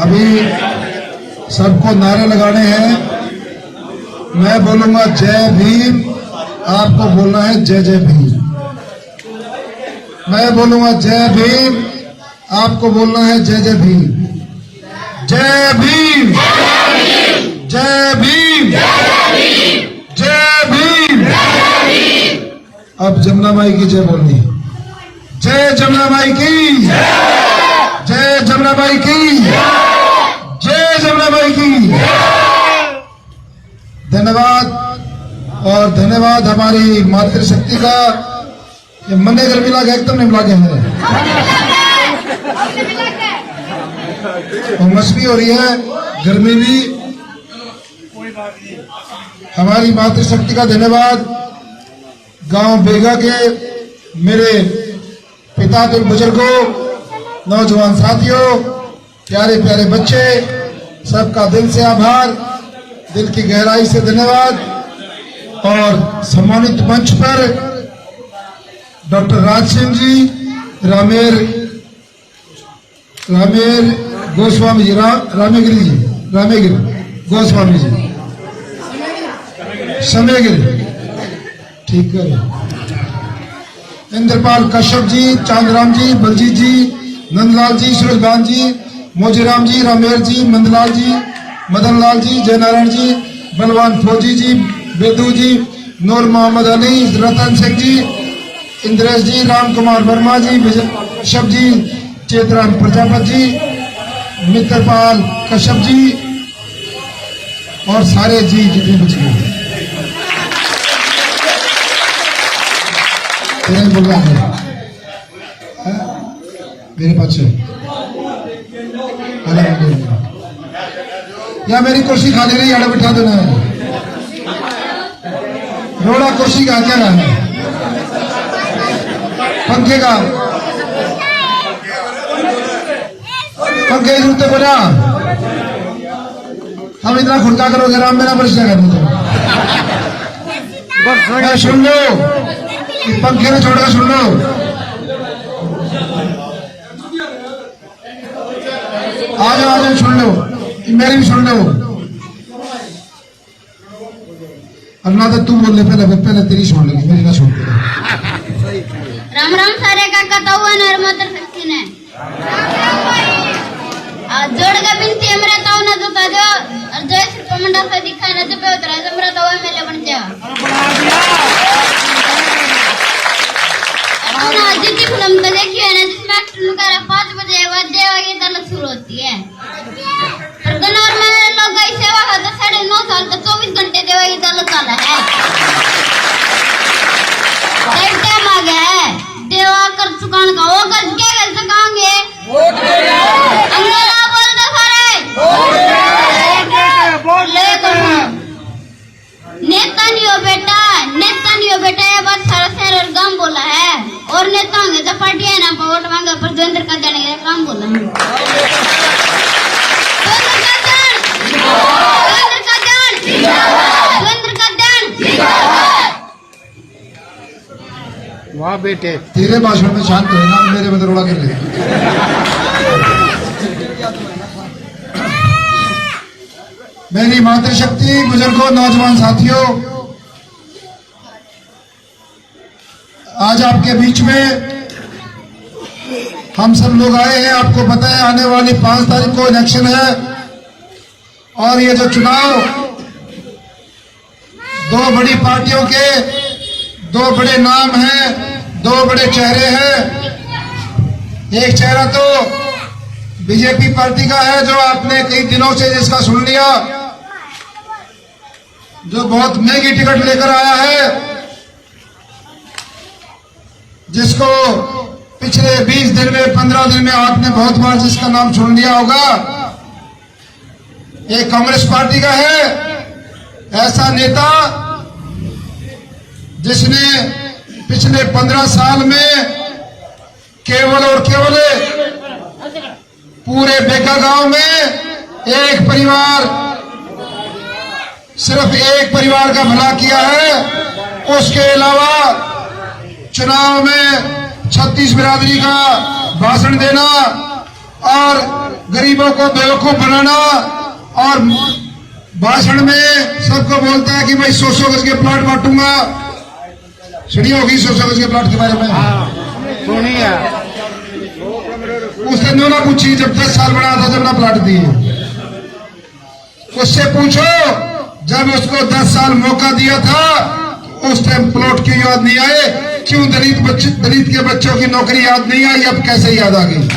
अभी सबको नारे लगाने हैं। मैं बोलूंगा जय भीम, आपको बोलना है जय जय भीम। मैं बोलूंगा जय भीम, आपको बोलना है जय जय भीम। जय भीम, जय भीम, जय भीम। अब जमुना माई की जय बोलनी है। जय जमुना माई की, जय जमुना माई की, जय जमुना माई की। धन्यवाद और धन्यवाद हमारी मातृशक्ति का। ये मन्ने गर्मी लागे एकदम नहीं लागे है, उमस भी हो रही है, गर्मी भी। हमारी मातृशक्ति का धन्यवाद। गांव बेगा के मेरे पिता के बुजुर्गों, नौजवान साथियों, प्यारे प्यारे बच्चे, सबका दिल से आभार, दिल की गहराई से धन्यवाद। और सम्मानित मंच पर डॉक्टर राज सिंह जी, रामेर गोस्वामी जी, रामेगिरी जी, रामेगिरी गोस्वामी जी, समेगिरी, ठीक है, इंद्रपाल कश्यप जी, चांदराम जी, बलजीत जी, नंदलाल जी, सूरजभान जी, मोजीराम जी, रामेर जी, मंदलाल जी, मदन लाल जी, जयनारायण जी, बलवान फौजी जी, बेदू जी, नूर मोहम्मद अली, रतन सिंह जी, इंद्रेश जी, राम कुमार वर्मा जी, विजय जी, चेतराम प्रजापति जी, मित्रपाल कश्यप जी और सारे जी जितने बच गए। बोलना है मेरे पास या मेरी कुर्सी खाली नहीं, आड़ा बिठा देना है। रोड़ा कुर्सी का क्या है, पंखे का, पंखे जूते को ना। हम इतना खुड़का करोगे राम मेरा बरसा कर दो। सुन लो, पंखे में छोड़कर सुन लो। आ जाओ सुन लो, मेरी भी सुन लो। अल्लाह तो तू बोल ले, पहले तेरी सुन लेगी, मेरी ना सुन। राम राम सारे का कथा हुआ नर्मदा शक्ति ने जोड़ का बिनती हमरा ताऊ ना तो ताजो और जय श्री कमंडा से दिखा ना तो पे उतरा हमरा ताऊ मेले बन जा। अपना जितनी फिल्म तो देखी है ना, जिसमें एक्टर लोग 5 बजे वाद्य वागे तल शुरू होती है। और गनौर में लोग गई सेवा है तो 9.5 साल का 24 घंटे देवा की तल चला है। टाइम आ गया है, देवा कर चुकान का वो कर क्या कर सकांगे? वोट देना। अंग्रेजा बोल दो सारे। वोट देना। नेता नहीं हो बेटा, नेता नहीं हो बेटा, ये बात सारा शहर और गांव बोला है। और नेता होंगे तो पार्टी है ना, वोट मांगा पर जोगिंदर का देने का काम बोला है। वाह बेटे, तेरे भाषण में शांत रहना, मेरे में दरोड़ा कर ले। मेरी मातृशक्ति, बुजुर्गों, नौजवान साथियों, आज आपके बीच में हम सब लोग आए हैं। आपको पता है आने वाली 5 तारीख को इलेक्शन है और ये जो चुनाव 2 बड़ी पार्टियों के 2 बड़े नाम हैं, 2 बड़े चेहरे हैं। एक चेहरा तो बीजेपी पार्टी का है, जो आपने कई दिनों से जिसका सुन लिया, जो बहुत महंगी टिकट लेकर आया है, जिसको पिछले 20 दिन में 15 दिन में आपने बहुत बार जिसका नाम सुन लिया होगा। एक कांग्रेस पार्टी का है, ऐसा नेता जिसने पिछले 15 साल में केवल और केवल पूरे बेगा गांव में एक परिवार, सिर्फ एक परिवार का भला किया है। उसके अलावा चुनाव में 36 बिरादरी का भाषण देना और गरीबों को बेवकूफ बनाना और भाषण में सबको बोलता है कि मैं 100 गज के प्लाट बांटूंगा। सुनी होगी 100 गज के प्लाट के बारे में? सुनिए। उसने नो ना पूछी जब 10 साल बना था जब ना प्लाट दिए। उससे पूछो जब उसको 10 साल मौका दिया था उस टाइम प्लॉट क्यों याद नहीं आए? क्यों दलित के बच्चों की नौकरी याद नहीं आई? अब कैसे याद आ गई?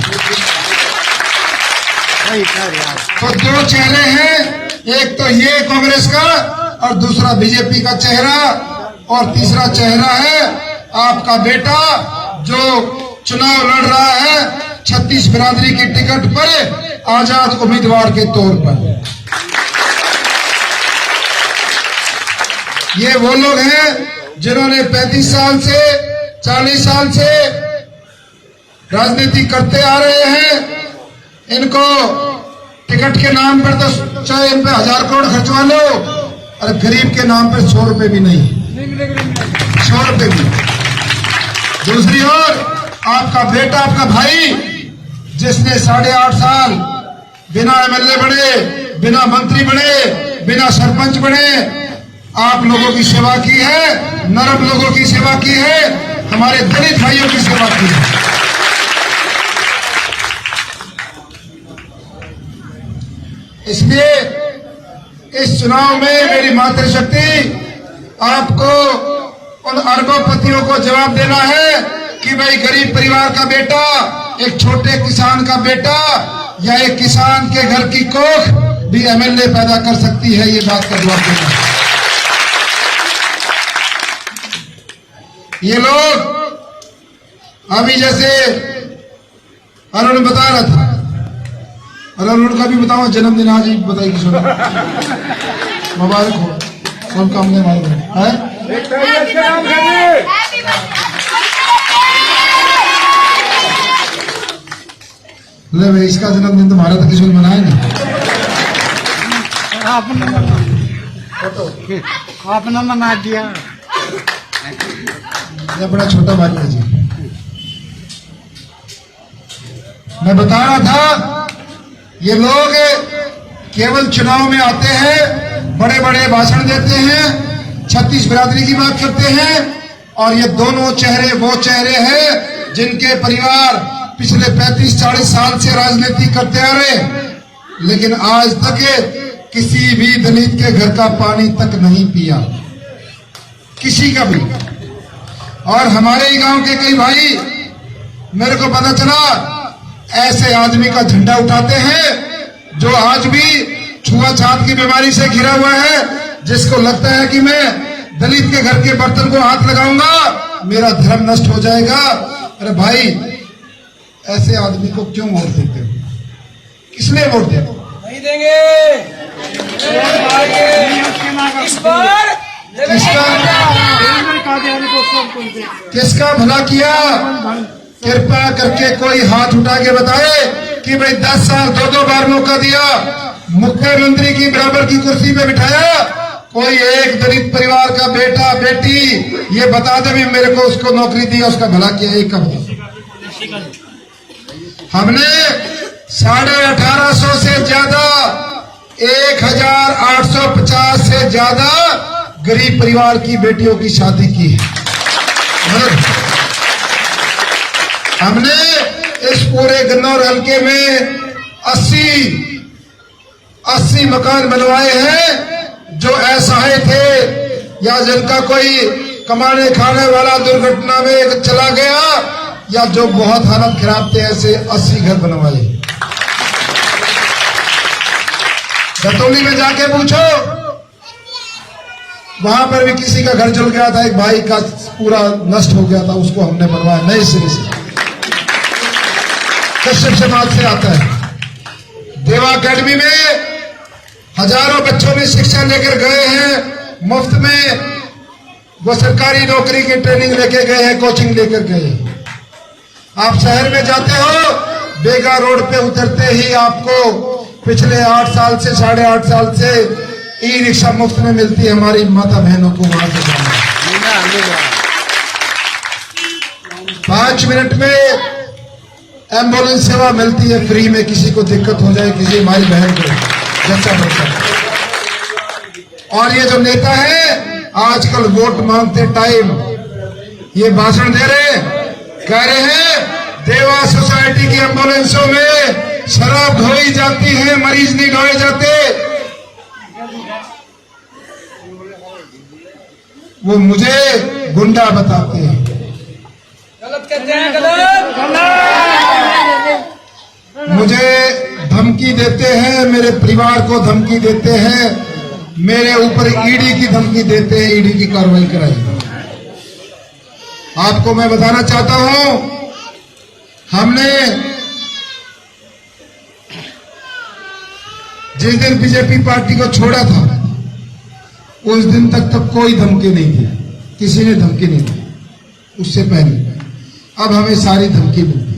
तो दो चेहरे हैं, एक तो ये कांग्रेस का और दूसरा बीजेपी का चेहरा, और तीसरा चेहरा है आपका बेटा जो चुनाव लड़ रहा है 36 बिरादरी की टिकट पर आजाद उम्मीदवार के तौर पर। ये वो लोग हैं जिन्होंने 35 साल से 40 साल से राजनीति करते आ रहे हैं। इनको टिकट के नाम पर तो चाहे इन पे 1000 करोड़ खर्चवा लो, और गरीब के नाम पर 100 रुपए भी नहीं, 100 रुपए भी। दूसरी ओर आपका बेटा, आपका भाई, जिसने 8.5 साल बिना एमएलए बने, बिना मंत्री बने, बिना सरपंच बने आप लोगों की सेवा की है, नरम लोगों की सेवा की है, हमारे दलित भाइयों की सेवा की है। इसलिए इस चुनाव में मेरी मातृशक्ति आपको उन अरबोपतियों को जवाब देना है कि भाई गरीब परिवार का बेटा, एक छोटे किसान का बेटा या एक किसान के घर की कोख भी एमएलए पैदा कर सकती है। ये बात का जवाब देना। ये लोग अभी जैसे अरुण बता रहा था, और अरुण का भी बताओ जन्मदिन आज ही बताइए किसी को। मुबारक हो, सब काम ने मार है। ले भाई, इसका जन्मदिन तुम्हारा तो किसी ने मनाया नहीं। आपने मना दिया। ये बड़ा छोटा भाई है जी। मैं बता रहा था ये लोग केवल चुनाव में आते हैं, बड़े बड़े भाषण देते हैं, 36 बिरादरी की बात करते हैं, और ये दोनों चेहरे वो चेहरे हैं जिनके परिवार पिछले 35-40 साल से राजनीति करते आ रहे, लेकिन आज तक किसी भी दलित के घर का पानी तक नहीं पिया, किसी का भी। और हमारे ही गांव के कई भाई, मेरे को पता चला, ऐसे आदमी का झंडा उठाते हैं जो आज भी छुआछूत की बीमारी से घिरा हुआ है, जिसको लगता है कि मैं दलित के घर के बर्तन को हाथ लगाऊंगा मेरा धर्म नष्ट हो जाएगा। अरे भाई, ऐसे आदमी को क्यों वोट देते हो? किस लिए वोट देते हो? नहीं देंगे इस बार। किसका भला किया? कृपया करके कोई हाथ उठा के बताए कि भाई 10 साल 2-2 बार मौका दिया, मुख्यमंत्री की बराबर की कुर्सी पे बिठाया, कोई एक दलित परिवार का बेटा बेटी ये बता दे भी मेरे को उसको नौकरी दी, उसका भला किया? एक कब? हमने 1850 से ज्यादा, 1850 से ज्यादा गरीब परिवार की बेटियों की शादी की है। हमने इस पूरे गन्नौर हल्के में 80 मकान बनवाए हैं जो असहाय थे या जिनका कोई कमाने खाने वाला दुर्घटना में चला गया या जो बहुत हालत खराब थे, ऐसे 80 घर बनवाए। धतौली में जाके पूछो, वहां पर भी किसी का घर जल गया था, एक भाई का पूरा नष्ट हो गया था, उसको हमने बनवाया नए सिरे से। कश्यप समाज से आता है। देवा अकेडमी में हजारों बच्चों ने शिक्षा लेकर गए हैं मुफ्त में, वो सरकारी नौकरी की ट्रेनिंग लेके गए हैं, कोचिंग लेकर गए। आप शहर में जाते हो, बेगा रोड पे उतरते ही आपको पिछले 8 साल से 8.5 साल से ई रिक्शा मुफ्त में मिलती है हमारी माता बहनों को वहां से जाना। 5 मिनट में एम्बुलेंस सेवा मिलती है फ्री में, किसी को दिक्कत हो जाए, किसी हमारी बहन को जैसा होता है। और ये जो नेता है आजकल वोट मांगते टाइम ये भाषण दे रहे, कह रहे हैं देवा सोसाइटी की एम्बुलेंसों में शराब ढोई जाती है, मरीज नहीं ढोए जाते। वो मुझे गुंडा बताते हैं। गलत कहते हैं, गलत। मुझे धमकी देते हैं, मेरे परिवार को धमकी देते हैं, मेरे ऊपर ईडी की धमकी देते हैं, ईडी की कार्रवाई कराई। आपको मैं बताना चाहता हूं, हमने जिस दिन बीजेपी पार्टी को छोड़ा था उस दिन तक तो कोई धमकी नहीं थी, किसी ने धमकी नहीं दी। उससे पहले अब हमें सारी धमकी मिलती है।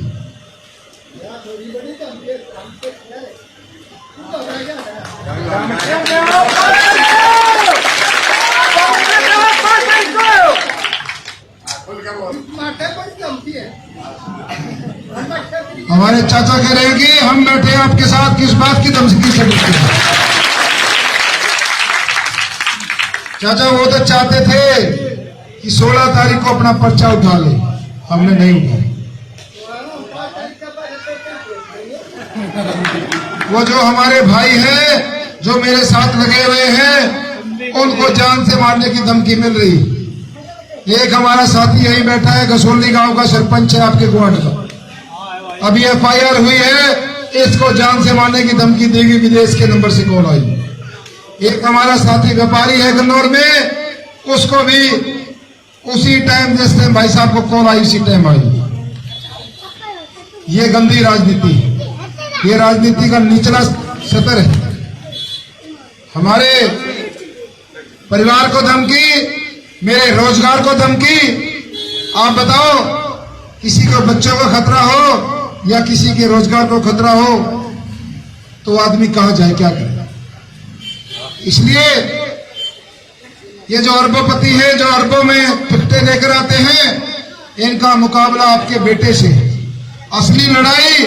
हमारे चाचा कह रहे हैं कि हम बैठे आपके साथ, किस बात की धमकी से बैठे हैं? चाचा वो तो चाहते थे कि 16 तारीख को अपना पर्चा उठा ले, हमने नहीं उठाया। वो जो हमारे भाई हैं जो मेरे साथ लगे हुए हैं उनको जान से मारने की धमकी मिल रही। एक हमारा साथी यही बैठा है, गसोली गांव का सरपंच है आपके ग्वाड का, अभी FIR हुई है, इसको जान से मारने की धमकी देगी, विदेश के नंबर से कॉल आई। एक हमारा साथी व्यापारी है गन्नौर में, उसको भी उसी टाइम जिस टाइम भाई साहब को कॉल आई उसी टाइम आई। ये गंदी राजनीति, ये राजनीति का निचला स्तर है। हमारे परिवार को धमकी, मेरे रोजगार को धमकी। आप बताओ, किसी को बच्चों को खतरा हो या किसी के रोजगार को खतरा हो तो आदमी कहां जाए, क्या करे? इसलिए ये जो अरबोपति है, जो अरबों में टिकटें लेकर आते हैं, इनका मुकाबला आपके बेटे से। असली लड़ाई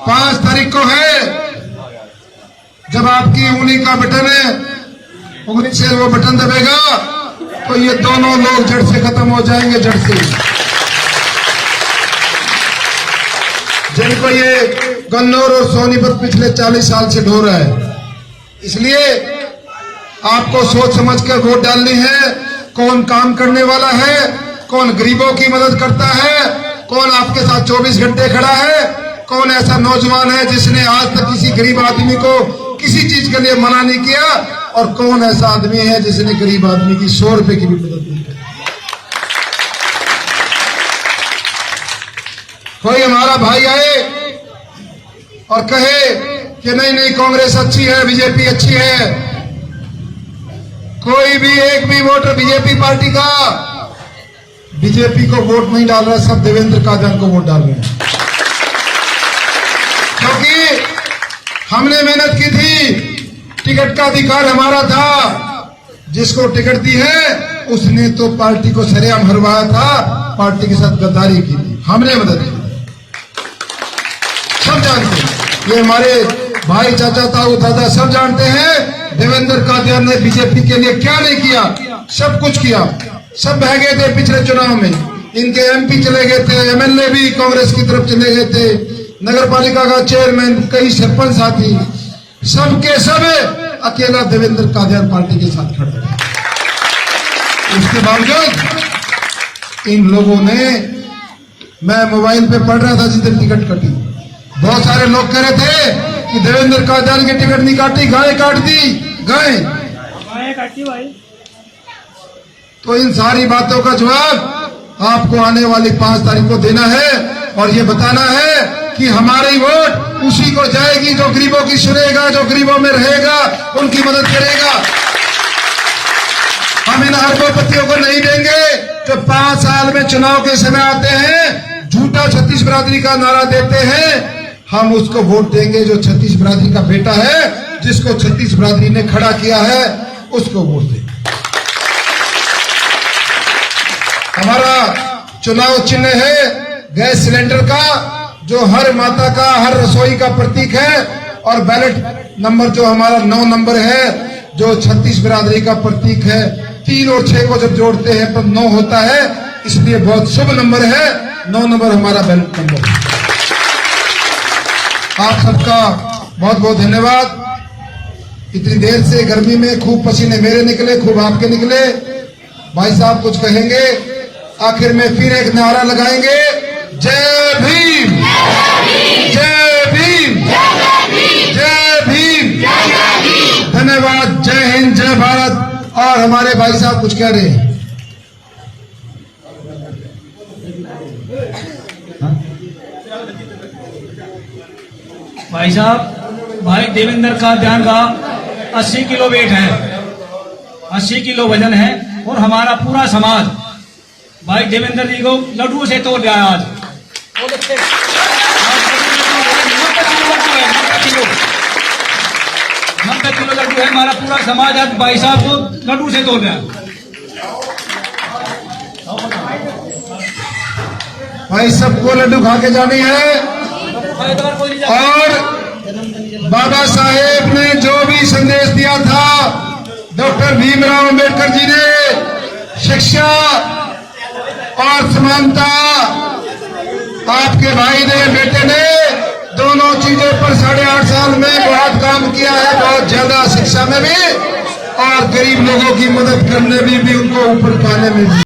5 तारीख को है, जब आपकी उंगली का बटन है, उंगली से वो बटन दबेगा तो ये दोनों लोग जड़ से खत्म हो जाएंगे, जड़ से। जिनको ये गन्नौर और सोनीपत पिछले 40 साल से ढो रहा है। इसलिए आपको सोच समझ कर वोट डालनी है। कौन काम करने वाला है, कौन गरीबों की मदद करता है, कौन आपके साथ 24 घंटे खड़ा है, कौन ऐसा नौजवान है जिसने आज तक किसी गरीब आदमी को किसी चीज के लिए मना नहीं किया, और कौन ऐसा आदमी है जिसने गरीब आदमी की 100 रुपए की भी मदद नहीं की। कोई हमारा भाई आए और कहे कि नहीं नहीं कांग्रेस अच्छी है, बीजेपी अच्छी है, कोई भी एक भी वोटर बीजेपी पार्टी का बीजेपी को वोट नहीं डाल रहा, सब देवेंद्र कादियान को वोट डाल रहे हैं। क्योंकि हमने मेहनत की थी, टिकट का अधिकार हमारा था, जिसको टिकट दी है उसने तो पार्टी को सरेआम हरवाया था, पार्टी के साथ गद्दारी की थी, हमने मदद की। सब जानते हैं, ये हमारे भाई, चाचा, ताऊ, दादा सब जानते हैं देवेंद्र कादियान ने बीजेपी के लिए क्या नहीं किया। सब कुछ किया। सब बह गए थे पिछले चुनाव में, इनके MP चले गए थे, MLA भी कांग्रेस की तरफ चले गए थे, नगर पालिका का चेयरमैन, कई सरपंच साथी, सबके सब अकेला देवेंद्र कादियान पार्टी के साथ खड़े थे। इसके बावजूद इन लोगों ने, मैं मोबाइल पे पढ़ रहा था जिस दिन टिकट कटी, बहुत सारे लोग कह रहे थे कि देवेंद्र कादियान की टिकट नहीं काटी, गाय काट दी, गाय काटी भाई। तो इन सारी बातों का जवाब आपको आने वाली 5 तारीख को देना है, और ये बताना है कि हमारी वोट उसी को जाएगी जो गरीबों की सुनेगा, जो गरीबों में रहेगा, उनकी मदद करेगा। हम इन अरबोपतियों को नहीं देंगे जो 5 साल में चुनाव के समय आते हैं, झूठा 36 बिरादरी का नारा देते हैं। हम उसको वोट देंगे जो 36 बिरादरी का बेटा है, जिसको 36 बिरादरी ने खड़ा किया है, उसको वोट देंगे। हमारा चुनाव चिन्ह है गैस सिलेंडर का, जो हर माता का, हर रसोई का प्रतीक है, और बैलेट नंबर जो हमारा 9 नंबर है, जो 36 बिरादरी का प्रतीक है। 3 और 6 को जब जोड़ते हैं तो 9 होता है, इसलिए बहुत शुभ नंबर है। 9 नंबर हमारा बैलेट नंबर है। आप सबका बहुत बहुत धन्यवाद। इतनी देर से गर्मी में खूब पसीने मेरे निकले, खूब आपके निकले। भाई साहब कुछ कहेंगे, आखिर में फिर एक नारा लगाएंगे, जय भीम, जय भीम, जय भीम। धन्यवाद। जय हिंद, जय भारत। और हमारे भाई साहब कुछ कह रहे हैं। भाई साहब, भाई देवेंद्र का ध्यान का 80 किलो वेट है, 80 किलो वजन है, और हमारा पूरा समाज भाई देवेंद्र जी को लड्डू से तोड़ दिया आज। 90 किलो लड्डू है, हमारा पूरा समाज आज भाई साहब को लड्डू से तोड़ दिया। भाई सबको लड्डू खा के जानी है। और बाबा साहेब ने जो भी संदेश दिया था, डॉक्टर भीमराव अंबेडकर जी ने, शिक्षा और समानता, आपके भाई ने, बेटे ने, दोनों चीजों पर 8.5 साल में बहुत काम किया है, बहुत ज्यादा, शिक्षा में भी और गरीब लोगों की मदद करने में भी, उनको ऊपर पाने में भी।